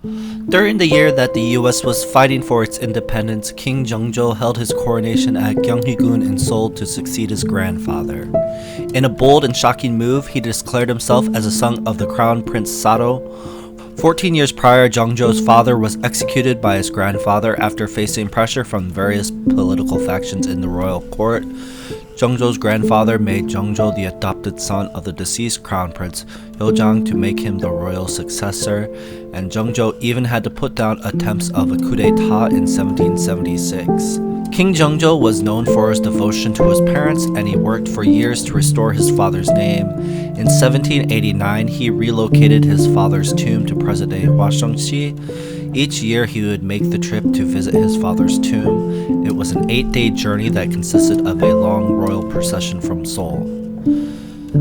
During the year that the US was fighting for its independence, King Jeongjo held his coronation at Gyeonggi-do in Seoul to succeed his grandfather. In a bold and shocking move, he declared himself as a son of the Crown Prince Sado. 14 years prior, Jeongjo's father was executed by his grandfather after facing pressure from various political factions in the royal court. Jeongjo's grandfather made Jeongjo the adopted son of the deceased Crown Prince Jeojang to make him the royal successor, and Jeongjo even had to put down attempts of a coup d'etat in 1776. King Jeongjo was known for his devotion to his parents, and he worked for years to restore his father's name. In 1789, he relocated his father's tomb to present-day Hwaseongsi. Each year he would make the trip to visit his father's tomb. It was an 8-day journey that consisted of a long royal procession from Seoul.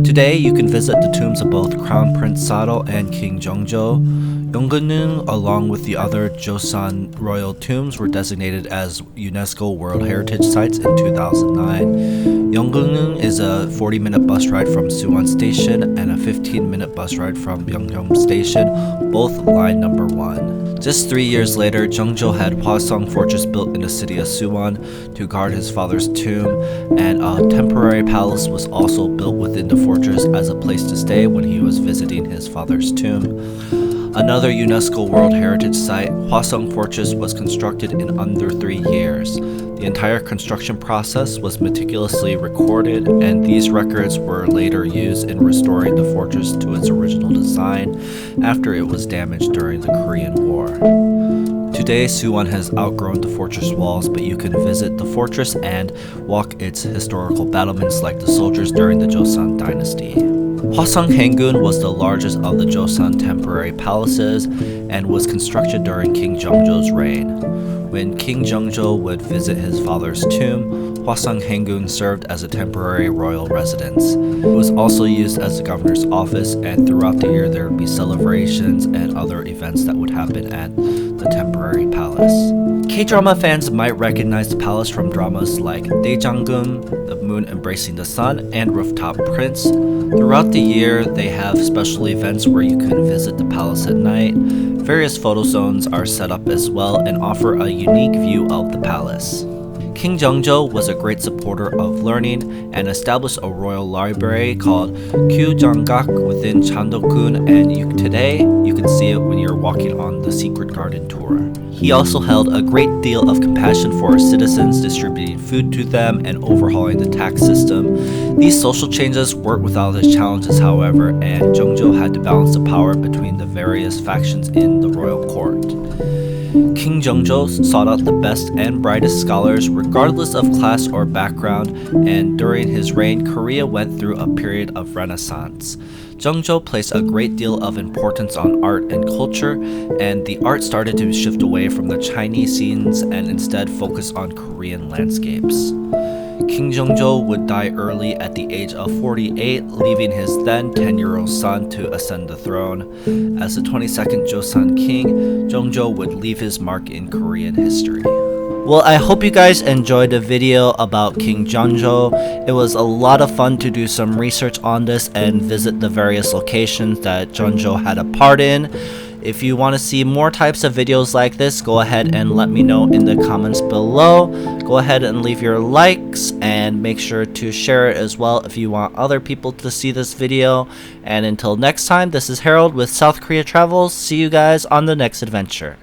Today you can visit the tombs of both Crown Prince Sado and King Jeongjo. Gyeonggi-do, along with the other Joseon royal tombs, were designated as UNESCO World Heritage Sites in 2009. Gyeonggi-do is a 40-minute bus ride from Suwon Station and a 15-minute bus ride from Myeongdong Station, both line number 1. Just 3 years later, Jeongjo had Hwasong Fortress built in the city of Suwon to guard his father's tomb, and a temporary palace was also built within the fortress as a place to stay when he was visiting his father's tomb. Another UNESCO World Heritage Site, Hwasong Fortress was constructed in under 3 years. The entire construction process was meticulously recorded, and these records were later used in restoring the fortress to its original design after it was damaged during the Korean War. Today, Suwon has outgrown the fortress walls, but you can visit the fortress and walk its historical battlements like the soldiers during the Joseon dynasty. Hwasong Haenggun was the largest of the Joseon temporary palaces and was constructed during King Jeongjo's reign. When King Jeongjo would visit his father's tomb, Hwasong Haenggun served as a temporary royal residence. It was also used as the governor's office, and throughout the year there would be celebrations and other events that would happen at the temporary palace. K-drama fans might recognize the palace from dramas like Daejanggeum, The Moon Embracing the Sun, and Rooftop Prince. Throughout the year, they have special events where you can visit the palace at night. Various photo zones are set up as well and offer a unique view of the palace. King Jeongjo was a great supporter of learning and established a royal library called Gyeonggak within Chandokgun, and today you can see it when you're walking on the Secret Garden tour. He also held a great deal of compassion for his citizens, distributing food to them and overhauling the tax system. These social changes weren't without its challenges, however, and Jeongjo had to balance the power between the various factions in the royal court. King Jeongjo sought out the best and brightest scholars regardless of class or background, and during his reign, Korea went through a period of renaissance. Jeongjo placed a great deal of importance on art and culture, and the art started to shift away from the Chinese scenes and instead focus on Korean landscapes. King Jeongjo would die early at the age of 48, leaving his then 10-year-old son to ascend the throne. As the 22nd Joseon king, Jeongjo would leave his mark in Korean history. Well, I hope you guys enjoyed the video about King Jeongjo. It was a lot of fun to do some research on this and visit the various locations that Jeongjo had a part in. If you want to see more types of videos like this, go ahead and let me know in the comments below. Go ahead and leave your likes and make sure to share it as well if you want other people to see this video. And until next time, this is Harold with South Korea Travels. See you guys on the next adventure.